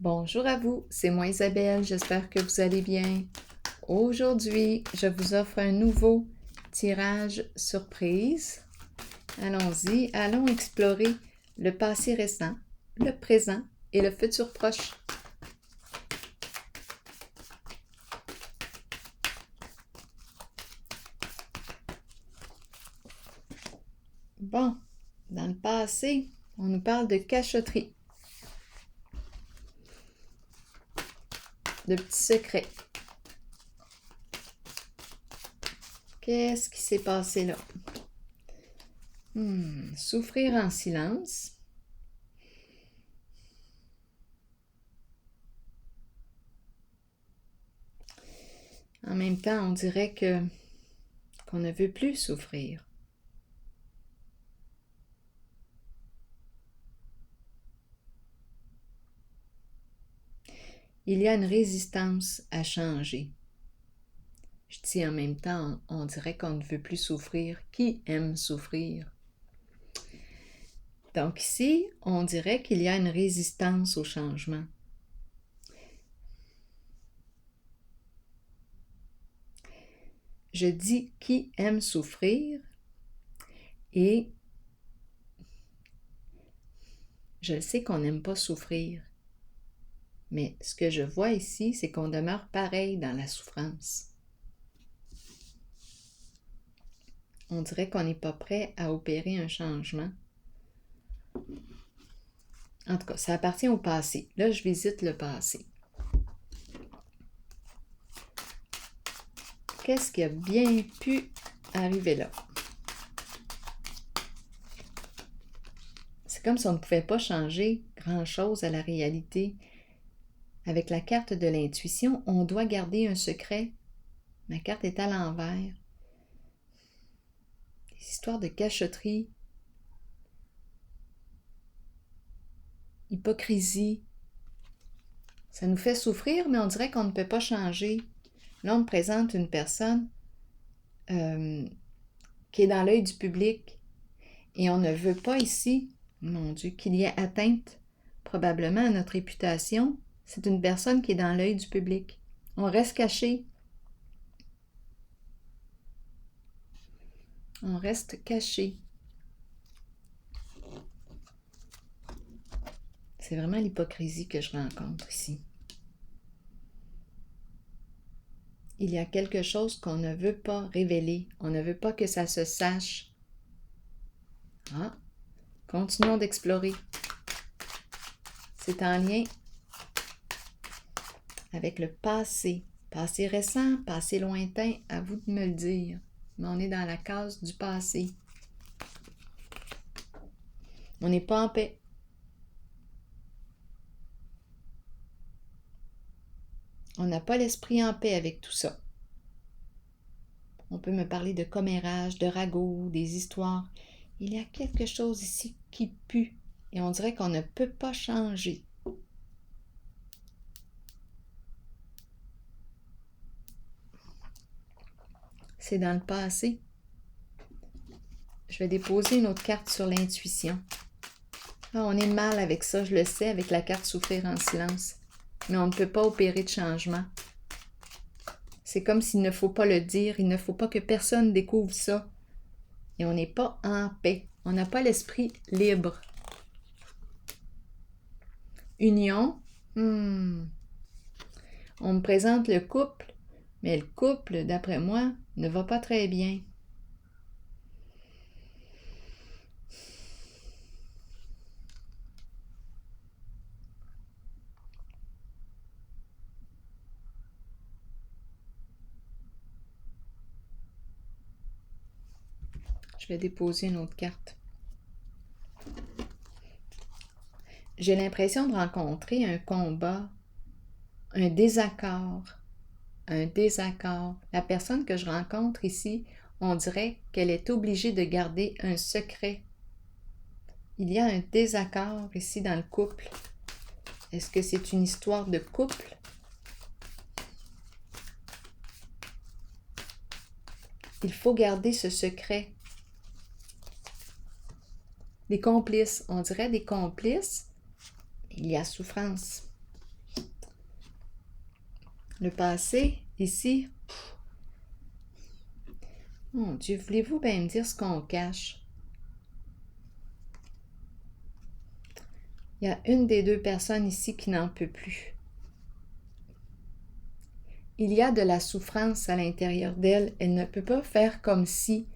Bonjour à vous, c'est moi Isabelle, j'espère que vous allez bien. Aujourd'hui, je vous offre un nouveau tirage surprise. Allons-y, allons explorer le passé récent, le présent et le futur proche. Bon, dans le passé, on nous parle de cachotterie, de petits secrets. Qu'est-ce qui s'est passé là? Souffrir en silence. En même temps, on dirait qu'on ne veut plus souffrir. Il y a une résistance à changer. Je dis en même temps, on dirait qu'on ne veut plus souffrir. Qui aime souffrir? Donc ici, on dirait qu'il y a une résistance au changement. Je dis qui aime souffrir et je sais qu'on n'aime pas souffrir. Mais ce que je vois ici, c'est qu'on demeure pareil dans la souffrance. On dirait qu'on n'est pas prêt à opérer un changement. En tout cas, ça appartient au passé. Là, je visite le passé. Qu'est-ce qui a bien pu arriver là? C'est comme si on ne pouvait pas changer grand-chose à la réalité. Avec la carte de l'intuition, on doit garder un secret. Ma carte est à l'envers. Des histoires de cachotterie, hypocrisie. Ça nous fait souffrir, mais on dirait qu'on ne peut pas changer. Là, on me présente une personne qui est dans l'œil du public. Et on ne veut pas ici, mon Dieu, qu'il y ait atteinte probablement à notre réputation. C'est une personne qui est dans l'œil du public. On reste caché. On reste caché. C'est vraiment l'hypocrisie que je rencontre ici. Il y a quelque chose qu'on ne veut pas révéler. On ne veut pas que ça se sache. Ah, continuons d'explorer. C'est en lien avec le passé. Passé récent, passé lointain, à vous de me le dire. Mais on est dans la case du passé. On n'est pas en paix. On n'a pas l'esprit en paix avec tout ça. On peut me parler de commérage, de ragots, des histoires. Il y a quelque chose ici qui pue et on dirait qu'on ne peut pas changer. C'est dans le passé. Je vais déposer une autre carte sur l'intuition. Ah, on est mal avec ça, je le sais, avec la carte souffrir en silence. Mais on ne peut pas opérer de changement. C'est comme s'il ne faut pas le dire, il ne faut pas que personne découvre ça. Et on n'est pas en paix. On n'a pas l'esprit libre. Union. On me présente le couple, mais le couple, d'après moi, ne va pas très bien. Je vais déposer une autre carte. J'ai l'impression de rencontrer un combat, un désaccord. La personne que je rencontre ici, on dirait qu'elle est obligée de garder un secret. Il y a un désaccord ici dans le couple. Est-ce que c'est une histoire de couple? Il faut garder ce secret. Des complices, on dirait des complices. Il y a souffrance. Le passé, ici. Mon Dieu, voulez-vous bien me dire ce qu'on cache? Il y a une des deux personnes ici qui n'en peut plus. Il y a de la souffrance à l'intérieur d'elle. Elle ne peut pas faire comme si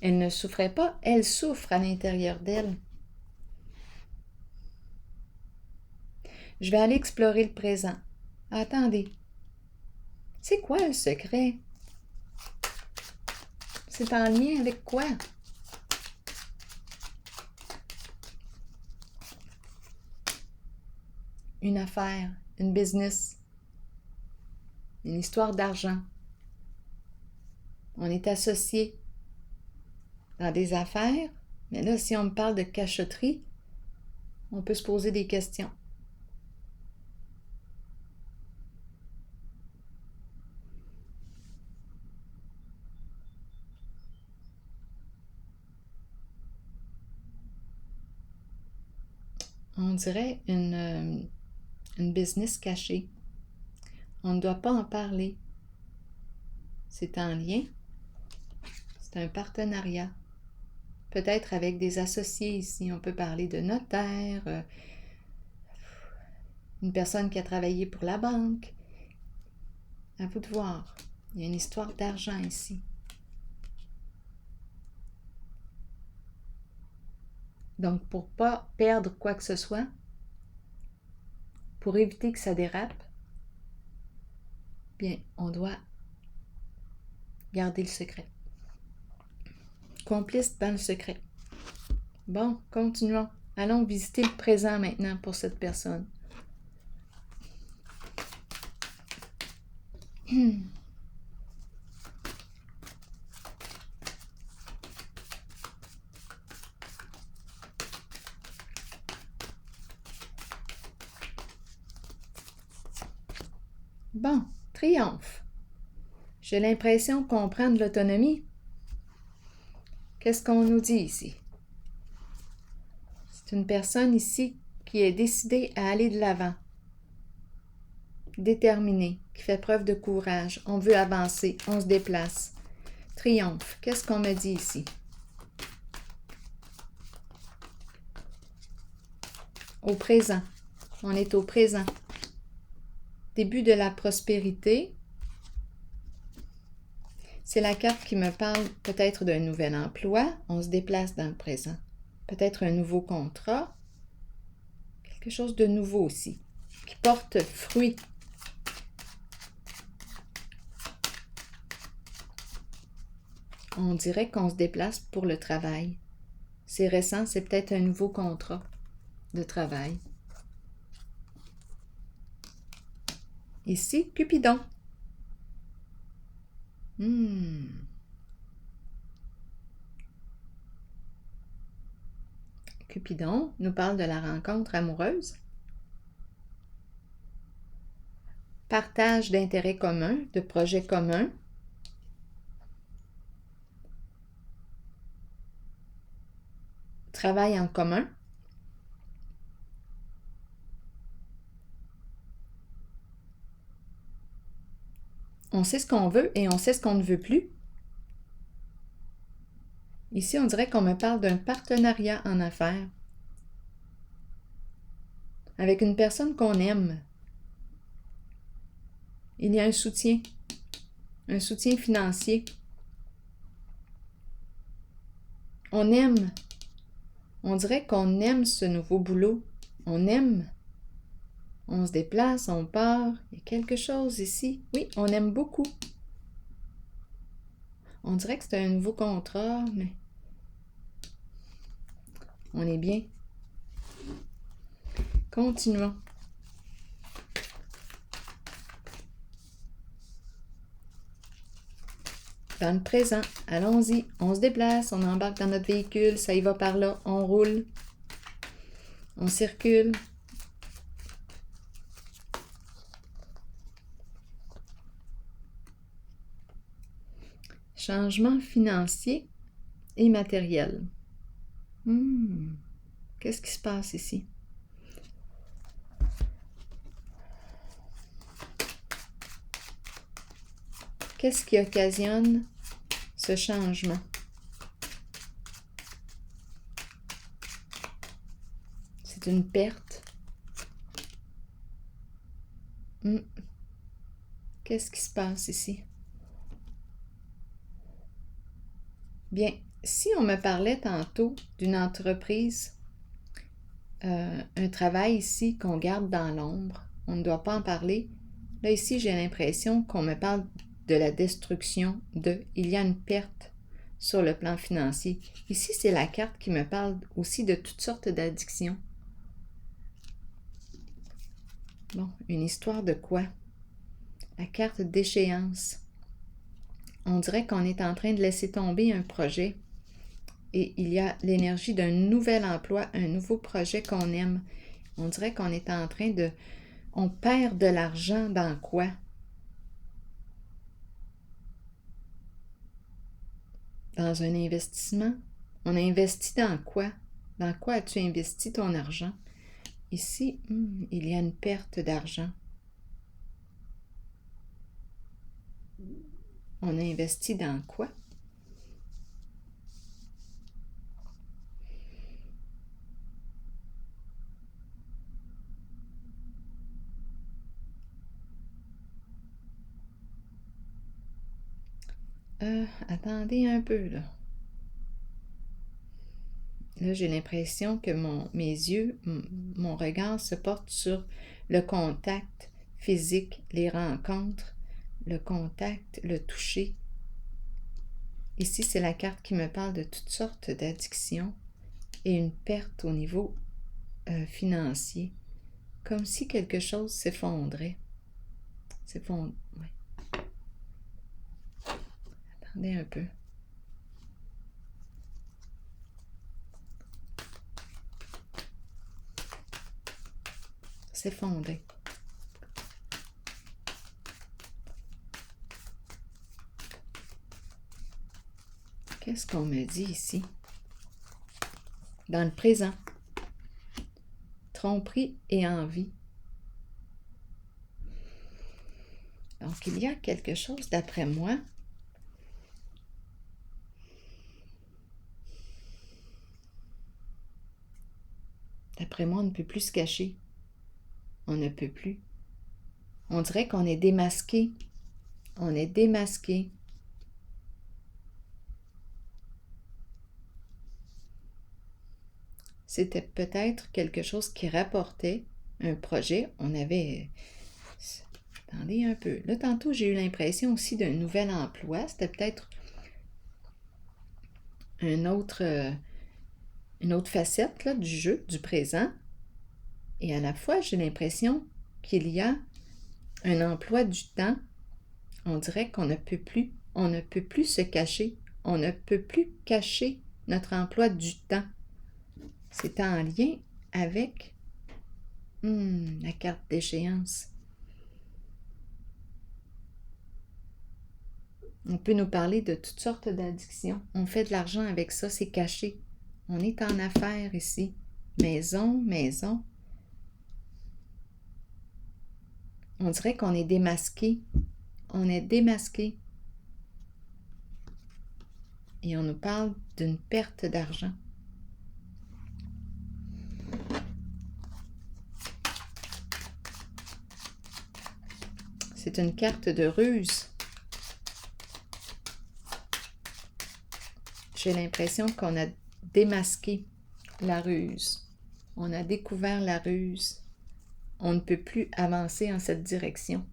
elle ne souffrait pas. Elle souffre à l'intérieur d'elle. Je vais aller explorer le présent. Attendez. C'est quoi le secret? C'est en lien avec quoi? Une affaire, une business, une histoire d'argent. On est associés dans des affaires, mais là, si on me parle de cachotterie, on peut se poser des questions. On dirait une business cachée. On ne doit pas en parler. C'est en lien. C'est un partenariat. Peut-être avec des associés ici. On peut parler de notaire, une personne qui a travaillé pour la banque. À vous de voir. Il y a une histoire d'argent ici. Donc, pour ne pas perdre quoi que ce soit, pour éviter que ça dérape, bien, on doit garder le secret. Complice dans le secret. Bon, continuons. Allons visiter le présent maintenant pour cette personne. Bon, triomphe. J'ai l'impression qu'on prend de l'autonomie. Qu'est-ce qu'on nous dit ici? C'est une personne ici qui est décidée à aller de l'avant, déterminée, qui fait preuve de courage. On veut avancer, on se déplace. Triomphe. Qu'est-ce qu'on me dit ici? Au présent. On est au présent. Début de la prospérité. C'est la carte qui me parle peut-être d'un nouvel emploi. On se déplace dans le présent. Peut-être un nouveau contrat. Quelque chose de nouveau aussi, qui porte fruit. On dirait qu'on se déplace pour le travail. C'est récent, c'est peut-être un nouveau contrat de travail. Ici, Cupidon. Cupidon nous parle de la rencontre amoureuse. Partage d'intérêts communs, de projets communs. Travail en commun. On sait ce qu'on veut et on sait ce qu'on ne veut plus. Ici, on dirait qu'on me parle d'un partenariat en affaires avec une personne qu'on aime. Il y a un soutien financier. On aime. On dirait qu'on aime ce nouveau boulot. On aime. On se déplace, on part. Il y a quelque chose ici. Oui, on aime beaucoup. On dirait que c'est un nouveau contrat, mais on est bien. Continuons. Dans le présent, allons-y. On se déplace, on embarque dans notre véhicule, ça y va par là, on roule. On circule. Changement financier et matériel. Qu'est-ce qui se passe ici? Qu'est-ce qui occasionne ce changement? C'est une perte. Qu'est-ce qui se passe ici? Bien, si on me parlait tantôt d'une entreprise, un travail ici qu'on garde dans l'ombre, on ne doit pas en parler. Là, ici, j'ai l'impression qu'on me parle de la destruction il y a une perte sur le plan financier. Ici, c'est la carte qui me parle aussi de toutes sortes d'addictions. Bon, une histoire de quoi? La carte d'échéance. On dirait qu'on est en train de laisser tomber un projet et il y a l'énergie d'un nouvel emploi, un nouveau projet qu'on aime. On dirait qu'on est en train de... On perd de l'argent dans quoi? Dans un investissement? On a investi dans quoi? Dans quoi as-tu investi ton argent? Ici, il y a une perte d'argent. On a investi dans quoi? Attendez un peu, là. Là, j'ai l'impression que mes yeux, mon regard se porte sur le contact physique, les rencontres, le contact, le toucher. Ici, c'est la carte qui me parle de toutes sortes d'addictions et une perte au niveau financier. Comme si quelque chose s'effondrait. Oui. Attendez un peu. S'effondrer. Qu'est-ce qu'on me dit ici? Dans le présent. Tromperie et envie. Donc, il y a quelque chose, d'après moi, on ne peut plus se cacher. On ne peut plus. On dirait qu'on est démasqué. On est démasqué. C'était peut-être quelque chose qui rapportait un projet. On avait... Attendez un peu. Là, tantôt, j'ai eu l'impression aussi d'un nouvel emploi. C'était peut-être une autre facette là, du jeu, du présent. Et à la fois, j'ai l'impression qu'il y a un emploi du temps. On dirait qu'on ne peut plus. On ne peut plus se cacher. On ne peut plus cacher notre emploi du temps. C'est en lien avec la carte d'échéance. On peut nous parler de toutes sortes d'addictions. On fait de l'argent avec ça, c'est caché. On est en affaires ici. Maison. On dirait qu'on est démasqué. On est démasqué. Et on nous parle d'une perte d'argent. C'est une carte de ruse. J'ai l'impression qu'on a démasqué la ruse. On a découvert la ruse. On ne peut plus avancer en cette direction.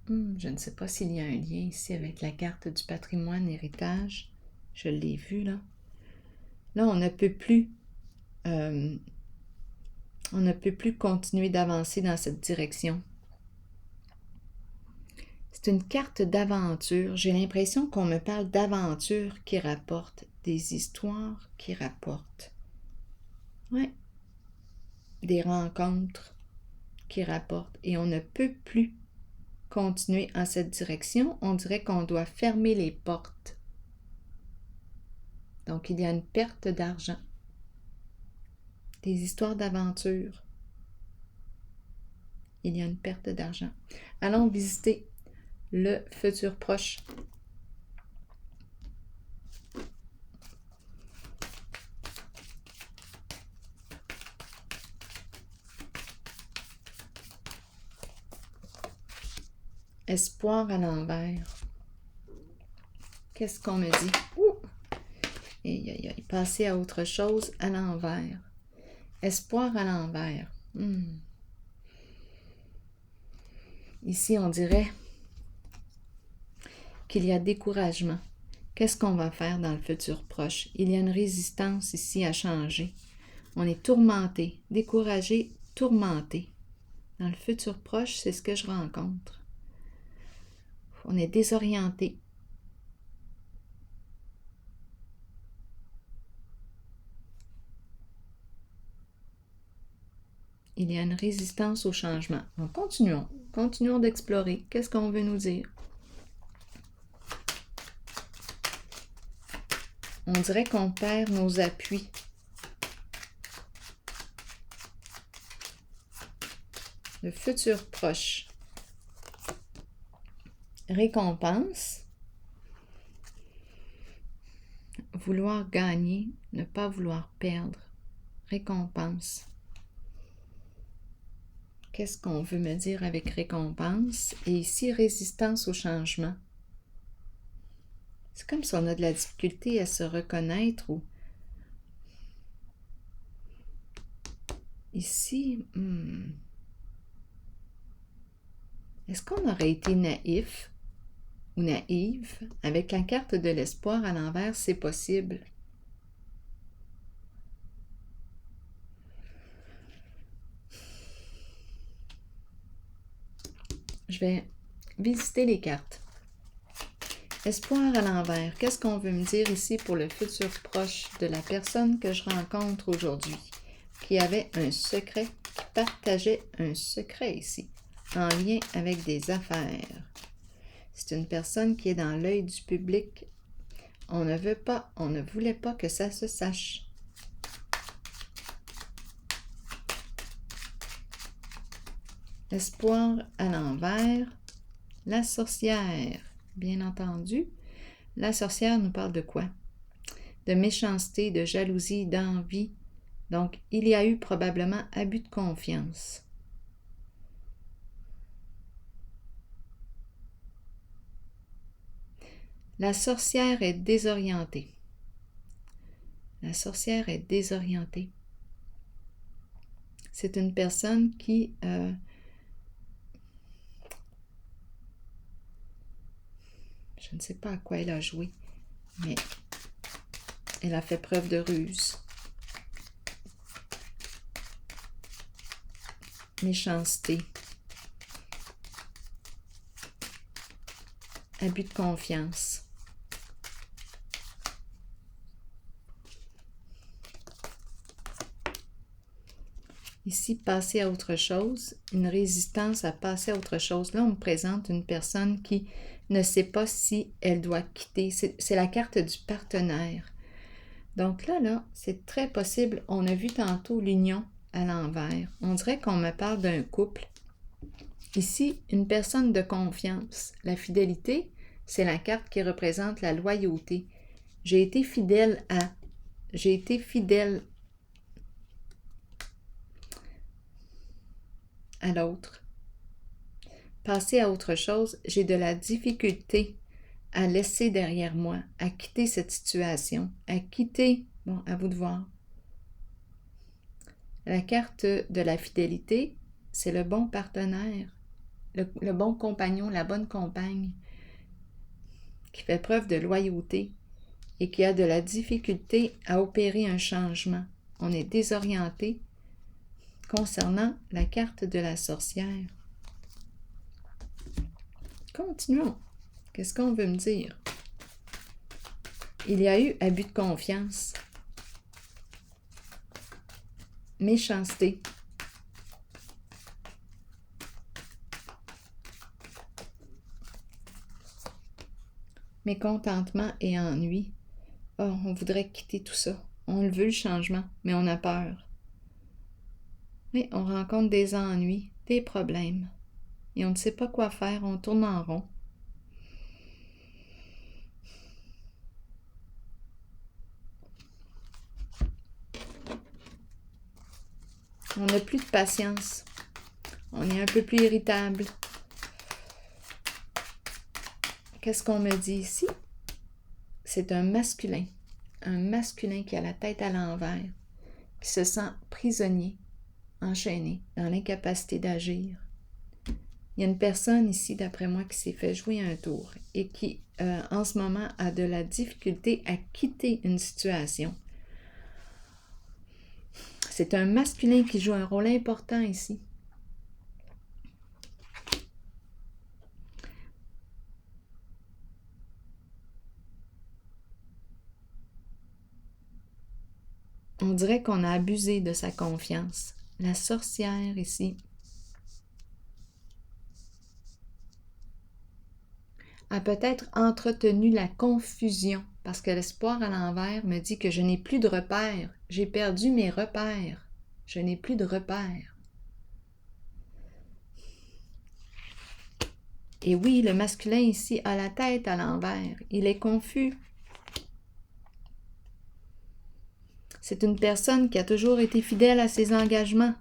Je ne sais pas s'il y a un lien ici avec la carte du patrimoine héritage. Je l'ai vu là. Là, on ne peut plus continuer d'avancer dans cette direction. C'est une carte d'aventure. J'ai l'impression qu'on me parle d'aventures qui rapportent, des histoires qui rapportent. Ouais. Des rencontres qui rapportent. Et on ne peut plus continuer en cette direction. On dirait qu'on doit fermer les portes. Donc, il y a une perte d'argent. Des histoires d'aventure. il y a une perte d'argent. Allons visiter le futur proche. Espoir à l'envers. Qu'est-ce qu'on me dit? Ouh! Passer à autre chose à l'envers. Espoir à l'envers. Ici, on dirait qu'il y a découragement. Qu'est-ce qu'on va faire dans le futur proche? Il y a une résistance ici à changer. On est tourmenté, découragé, tourmenté. Dans le futur proche, c'est ce que je rencontre. On est désorienté. Il y a une résistance au changement. Donc, continuons d'explorer. Qu'est-ce qu'on veut nous dire? On dirait qu'on perd nos appuis. Le futur proche. Récompense. Vouloir gagner, ne pas vouloir perdre. Récompense. Qu'est-ce qu'on veut me dire avec récompense? Et ici, résistance au changement. C'est comme si on a de la difficulté à se reconnaître ou... Ici, est-ce qu'on aurait été naïf ou naïve? Avec la carte de l'espoir à l'envers, c'est possible. Je vais visiter les cartes. Espoir à l'envers. Qu'est-ce qu'on veut me dire ici pour le futur proche de la personne que je rencontre aujourd'hui, qui avait un secret, qui partageait un secret ici, en lien avec des affaires. C'est une personne qui est dans l'œil du public. On ne voulait pas que ça se sache. Espoir à l'envers. La sorcière. Bien entendu, la sorcière nous parle de quoi? De méchanceté, de jalousie, d'envie. Donc, il y a eu probablement abus de confiance. La sorcière est désorientée. La sorcière est désorientée. C'est une personne qui... je ne sais pas à quoi elle a joué, mais elle a fait preuve de ruse. Méchanceté. Abus de confiance. Ici, passer à autre chose, une résistance à passer à autre chose. Là, on me présente une personne qui ne sait pas si elle doit quitter. C'est la carte du partenaire. Donc là, c'est très possible. On a vu tantôt l'union à l'envers. On dirait qu'on me parle d'un couple. Ici, une personne de confiance. La fidélité, c'est la carte qui représente la loyauté. J'ai été fidèle à l'autre. Passer à autre chose, j'ai de la difficulté à laisser derrière moi, à quitter cette situation, à quitter, bon, à vous de voir. La carte de la fidélité, c'est le bon partenaire, le bon compagnon, la bonne compagne, qui fait preuve de loyauté et qui a de la difficulté à opérer un changement. On est désorienté concernant la carte de la sorcière. Continuons. Qu'est-ce qu'on veut me dire? Il y a eu abus de confiance. Méchanceté. Mécontentement et ennui. Oh, on voudrait quitter tout ça. On veut le changement, mais on a peur. Oui, on rencontre des ennuis. des problèmes. Et on ne sait pas quoi faire, on tourne en rond. On n'a plus de patience. On est un peu plus irritable. Qu'est-ce qu'on me dit ici? C'est un masculin. Un masculin qui a la tête à l'envers, qui se sent prisonnier, enchaîné, dans l'incapacité d'agir. Il y a une personne ici, d'après moi, qui s'est fait jouer un tour et qui, en ce moment, a de la difficulté à quitter une situation. C'est un masculin qui joue un rôle important ici. On dirait qu'on a abusé de sa confiance. La sorcière ici a peut-être entretenu la confusion parce que l'espoir à l'envers me dit que je n'ai plus de repères. J'ai perdu mes repères. Je n'ai plus de repères. Et oui, le masculin ici a la tête à l'envers. Il est confus. C'est une personne qui a toujours été fidèle à ses engagements.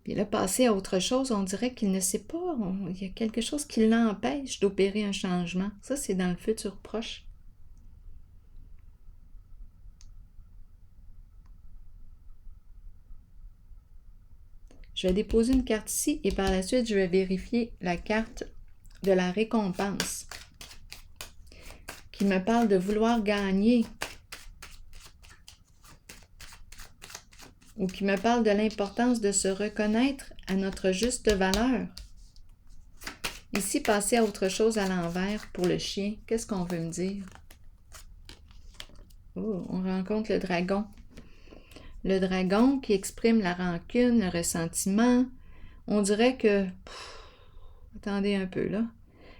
Puis là, passer à autre chose, on dirait qu'il ne sait pas. Il y a quelque chose qui l'empêche d'opérer un changement. Ça, c'est dans le futur proche. Je vais déposer une carte ici et par la suite, je vais vérifier la carte de la récompense qui me parle de vouloir gagner ou qui me parle de l'importance de se reconnaître à notre juste valeur. Ici, passer à autre chose à l'envers pour le chien, qu'est-ce qu'on veut me dire? Oh, on rencontre le dragon. Le dragon qui exprime la rancune, le ressentiment. On dirait que... attendez un peu là.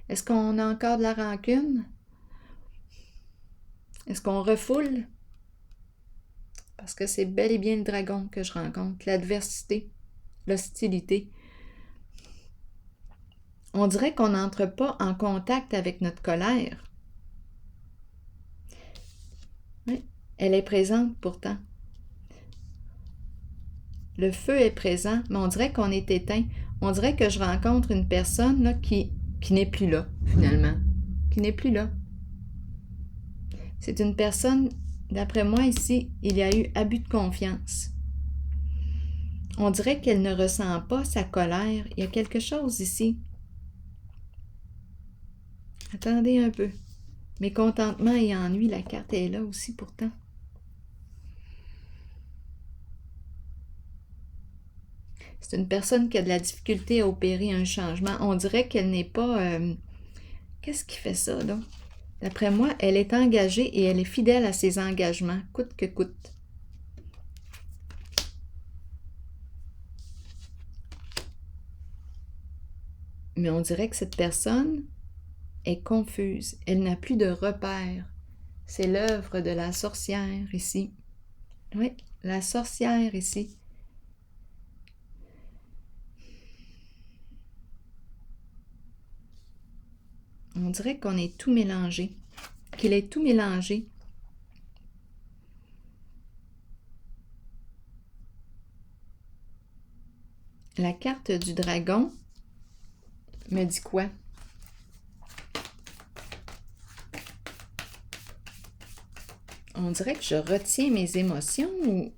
Est-ce qu'on a encore de la rancune? Est-ce qu'on refoule? Parce que c'est bel et bien le dragon que je rencontre. L'adversité, l'hostilité. On dirait qu'on n'entre pas en contact avec notre colère. Oui, elle est présente pourtant. Le feu est présent, mais on dirait qu'on est éteint. On dirait que je rencontre une personne là, qui n'est plus là, finalement. Qui n'est plus là. C'est une personne, d'après moi ici, il y a eu abus de confiance. On dirait qu'elle ne ressent pas sa colère. Il y a quelque chose ici. Attendez un peu. Mécontentement et ennui, la carte est là aussi pourtant. C'est une personne qui a de la difficulté à opérer un changement. On dirait qu'elle n'est pas... Qu'est-ce qui fait ça, donc? D'après moi, elle est engagée et elle est fidèle à ses engagements, coûte que coûte. Mais on dirait que cette personne est confuse. Elle n'a plus de repères. C'est l'œuvre de la sorcière ici. Oui, la sorcière ici. On dirait qu'on est tout mélangé, qu'il est tout mélangé. La carte du dragon me dit quoi? On dirait que je retiens mes émotions ou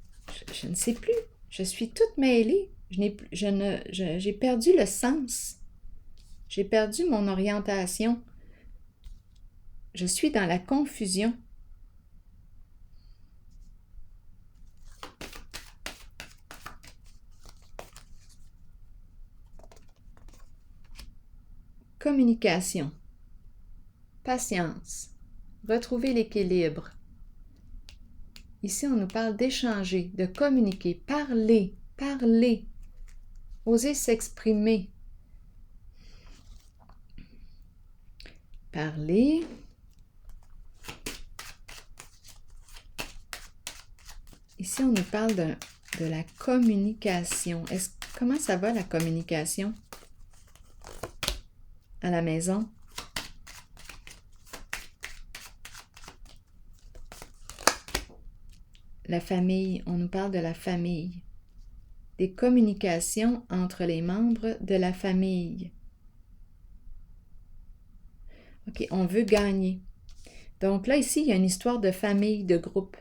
je ne sais plus. Je suis toute mêlée. J'ai perdu le sens. J'ai perdu mon orientation. Je suis dans la confusion. Communication. Patience. Retrouver l'équilibre. Ici, on nous parle d'échanger, de communiquer, parler, parler, oser s'exprimer. Parler. Ici, on nous parle de la communication. Comment ça va, la communication à la maison? La famille, on nous parle de la famille. Des communications entre les membres de la famille. OK, on veut gagner. Donc là, ici, il y a une histoire de famille, de groupe.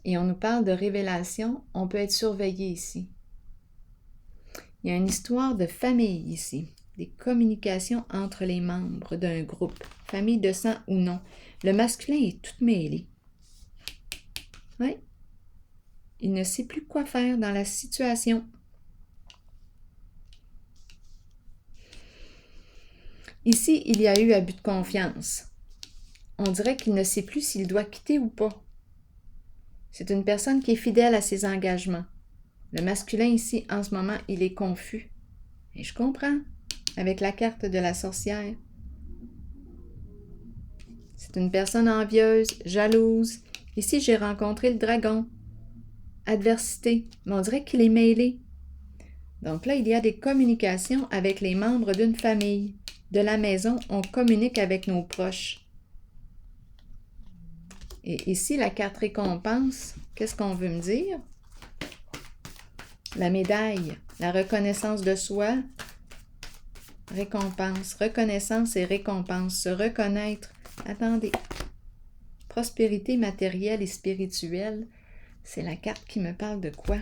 Et on nous parle de révélation, on peut être surveillé ici. Il y a une histoire de famille ici, des communications entre les membres d'un groupe, famille de sang ou non. Le masculin est tout mêlé. Oui. Il ne sait plus quoi faire dans la situation. Ici, il y a eu abus de confiance. On dirait qu'il ne sait plus s'il doit quitter ou pas. C'est une personne qui est fidèle à ses engagements. Le masculin ici, en ce moment, il est confus. Et je comprends, avec la carte de la sorcière. C'est une personne envieuse, jalouse. Ici, j'ai rencontré le dragon. Adversité, mais on dirait qu'il est mêlé. Donc là, il y a des communications avec les membres d'une famille. De la maison, on communique avec nos proches. Et ici, la carte récompense, qu'est-ce qu'on veut me dire? La médaille, la reconnaissance de soi, récompense, reconnaissance et récompense, se reconnaître. Attendez, prospérité matérielle et spirituelle, c'est la carte qui me parle de quoi?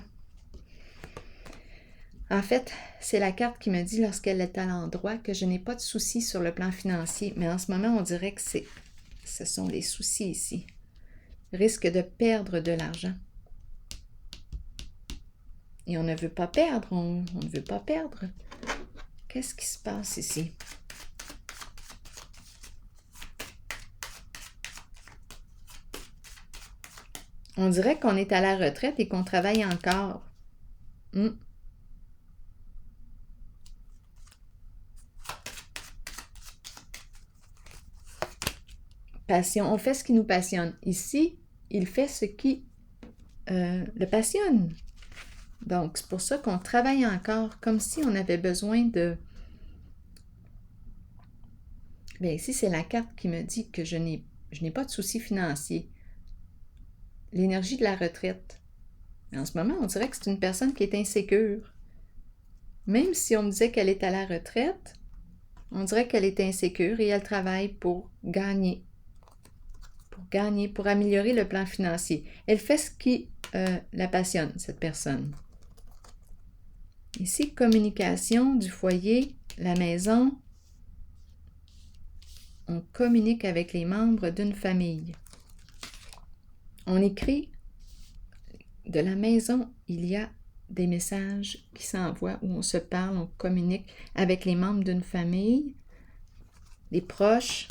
En fait, c'est la carte qui me dit lorsqu'elle est à l'endroit que je n'ai pas de soucis sur le plan financier, mais en ce moment, on dirait que ce sont les soucis ici. Risque de perdre de l'argent. Et on ne veut pas perdre, on ne veut pas perdre. Qu'est-ce qui se passe ici? On dirait qu'on est à la retraite et qu'on travaille encore. Passion, on fait ce qui nous passionne. Ici, il fait ce qui le passionne. Donc, c'est pour ça qu'on travaille encore, comme si on avait besoin de... Bien, ici, c'est la carte qui me dit que je n'ai pas de soucis financiers. L'énergie de la retraite. En ce moment, on dirait que c'est une personne qui est insécure. Même si on me disait qu'elle est à la retraite, on dirait qu'elle est insécure et elle travaille pour gagner. Pour améliorer le plan financier. Elle fait ce qui la passionne, cette personne. Ici, communication du foyer, la maison. On communique avec les membres d'une famille. On écrit de la maison, il y a des messages qui s'envoient où on se parle, on communique avec les membres d'une famille, les proches.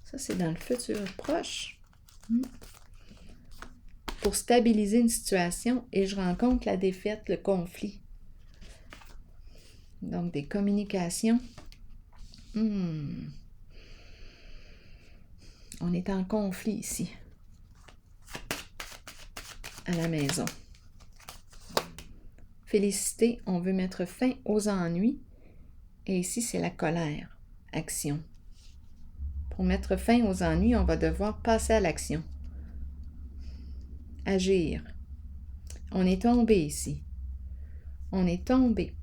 Ça, c'est dans le futur proche. Pour stabiliser une situation et je rencontre la défaite, le conflit. Donc, des communications. On est en conflit ici, à la maison. Félicité, on veut mettre fin aux ennuis. Et ici, c'est la colère, action. Pour mettre fin aux ennuis, on va devoir passer à l'action. Agir. On est tombé ici. On est tombé.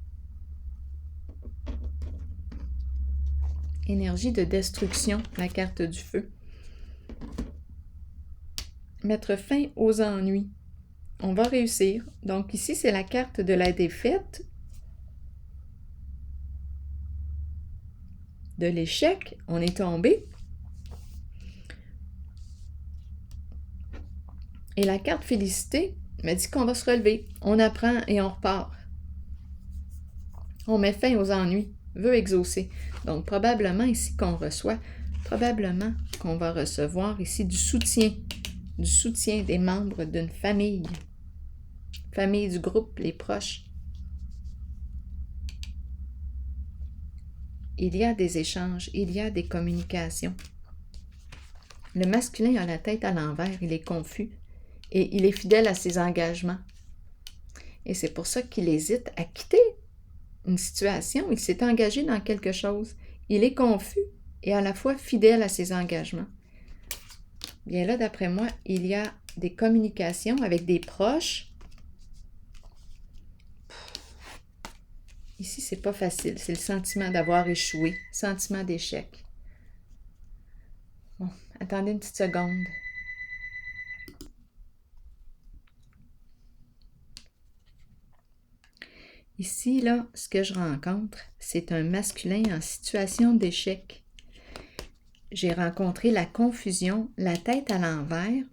Énergie de destruction, la carte du feu. Mettre fin aux ennuis. On va réussir. Donc ici, c'est la carte de la défaite, de l'échec. On est tombé. Et la carte félicité me dit qu'on va se relever. On apprend et on repart. On met fin aux ennuis. Veut exaucer. Donc, probablement ici qu'on reçoit, probablement qu'on va recevoir ici du soutien des membres d'une famille. Famille du groupe, les proches. Il y a des échanges, il y a des communications. Le masculin a la tête à l'envers, il est confus. et il est fidèle à ses engagements. Et c'est pour ça qu'il hésite à quitter une situation. Il s'est engagé dans quelque chose. Il est confus et à la fois fidèle à ses engagements. Bien là, d'après moi, il y a des communications avec des proches. Ici, c'est pas facile. C'est le sentiment d'avoir échoué, sentiment d'échec. Bon, attendez une petite seconde. Ici, là, ce que je rencontre, c'est un masculin en situation d'échec. J'ai rencontré la confusion, la tête à l'envers.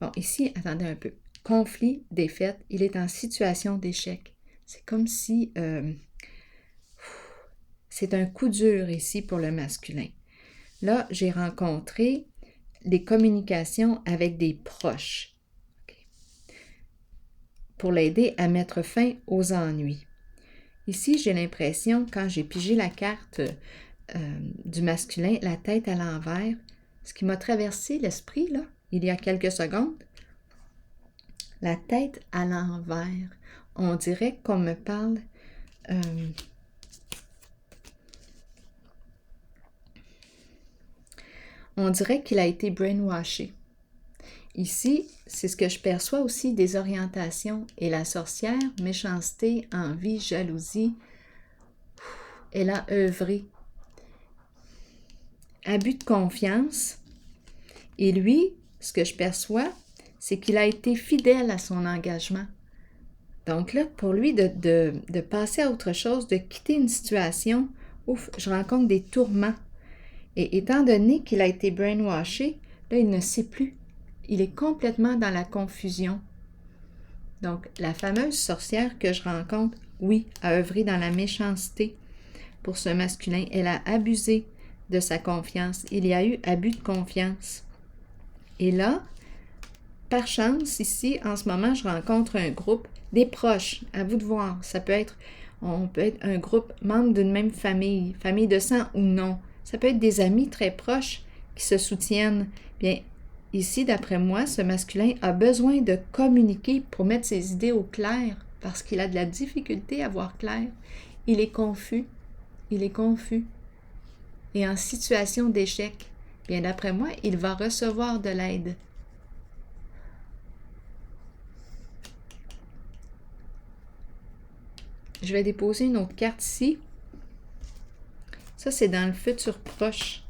Bon, ici, attendez un peu. Conflit, défaite, il est en situation d'échec. C'est comme si c'est un coup dur ici pour le masculin. Là, j'ai rencontré des communications avec des proches pour l'aider à mettre fin aux ennuis. Ici, j'ai l'impression, quand j'ai pigé la carte du masculin, la tête à l'envers, ce qui m'a traversé l'esprit, là, il y a quelques secondes, la tête à l'envers. On dirait qu'on me parle on dirait qu'il a été brainwashé. Ici, c'est ce que je perçois aussi, des orientations. Et la sorcière, méchanceté, envie, jalousie, elle a œuvré. Abus de confiance. Et lui, ce que je perçois, c'est qu'il a été fidèle à son engagement. Donc là, pour lui, de passer à autre chose, de quitter une situation, ouf, je rencontre des tourments. Et étant donné qu'il a été brainwashé, là, il ne sait plus. Il est complètement dans la confusion. Donc, la fameuse sorcière que je rencontre, oui, a œuvré dans la méchanceté pour ce masculin. Elle a abusé de sa confiance. Il y a eu abus de confiance. Et là, par chance, ici, en ce moment, je rencontre un groupe, des proches, à vous de voir. On peut être un groupe membre d'une même famille, famille de sang ou non. Ça peut être des amis très proches qui se soutiennent. Bien, ici, d'après moi, ce masculin a besoin de communiquer pour mettre ses idées au clair parce qu'il a de la difficulté à voir clair. Il est confus. Il est confus. Et en situation d'échec. Bien, d'après moi, il va recevoir de l'aide. Je vais déposer une autre carte ici. Ça, c'est dans le futur proche.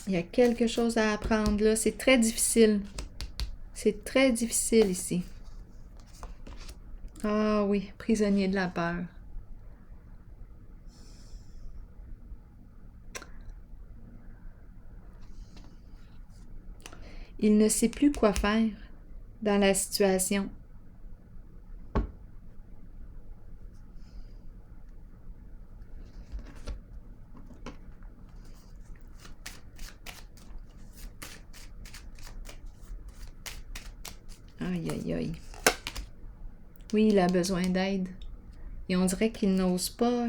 Il y a quelque chose à apprendre là. C'est très difficile. C'est très difficile ici. Ah oui, prisonnier de la peur. Il ne sait plus quoi faire dans la situation. Aïe, aïe, aïe. Oui, il a besoin d'aide. Et on dirait qu'il n'ose pas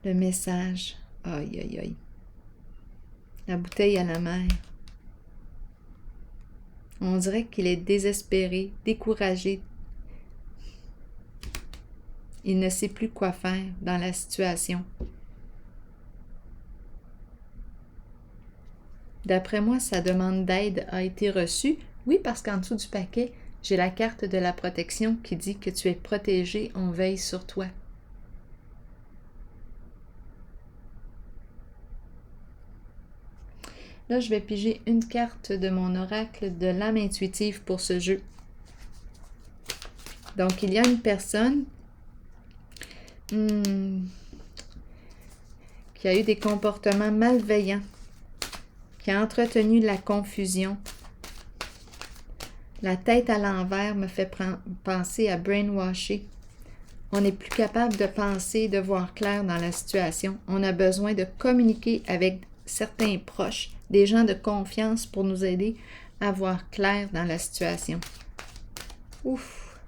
le message. Aïe, aïe, aïe. La bouteille à la mer. On dirait qu'il est désespéré, découragé. Il ne sait plus quoi faire dans la situation. D'après moi, sa demande d'aide a été reçue. Oui, parce qu'en dessous du paquet, j'ai la carte de la protection qui dit que tu es protégé, on veille sur toi. Là, je vais piger une carte de mon oracle de l'âme intuitive pour ce jeu. Donc, il y a une personne qui a eu des comportements malveillants, qui a entretenu la confusion. La tête à l'envers me fait penser à brainwasher. On n'est plus capable de penser, de voir clair dans la situation. On a besoin de communiquer avec certains proches, des gens de confiance pour nous aider à voir clair dans la situation. Ouf!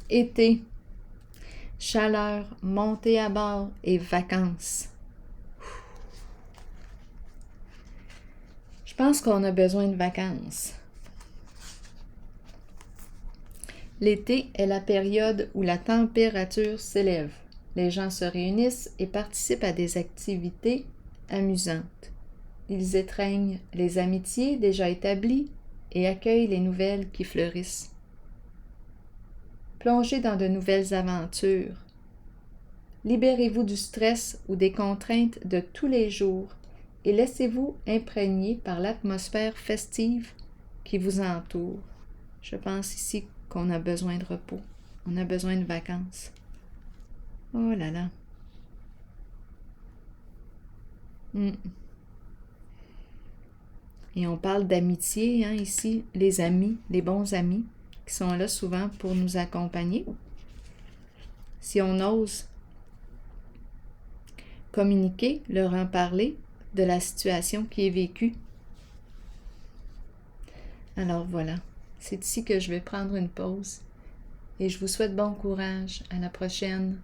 Été. chaleur, montée à bord et vacances. Je pense qu'on a besoin de vacances. L'été est la période où la température s'élève. Les gens se réunissent et participent à des activités amusantes. Ils étreignent les amitiés déjà établies et accueillent les nouvelles qui fleurissent. Plongez dans de nouvelles aventures. Libérez-vous du stress ou des contraintes de tous les jours et laissez-vous imprégner par l'atmosphère festive qui vous entoure. Je pense ici qu'on a besoin de repos. On a besoin de vacances. Oh là là. Et on parle d'amitié, hein, ici, les amis, les bons amis, qui sont là souvent pour nous accompagner. Si on ose communiquer, leur en parler de la situation qui est vécue. Alors voilà, c'est ici que je vais prendre une pause et je vous souhaite bon courage. À la prochaine.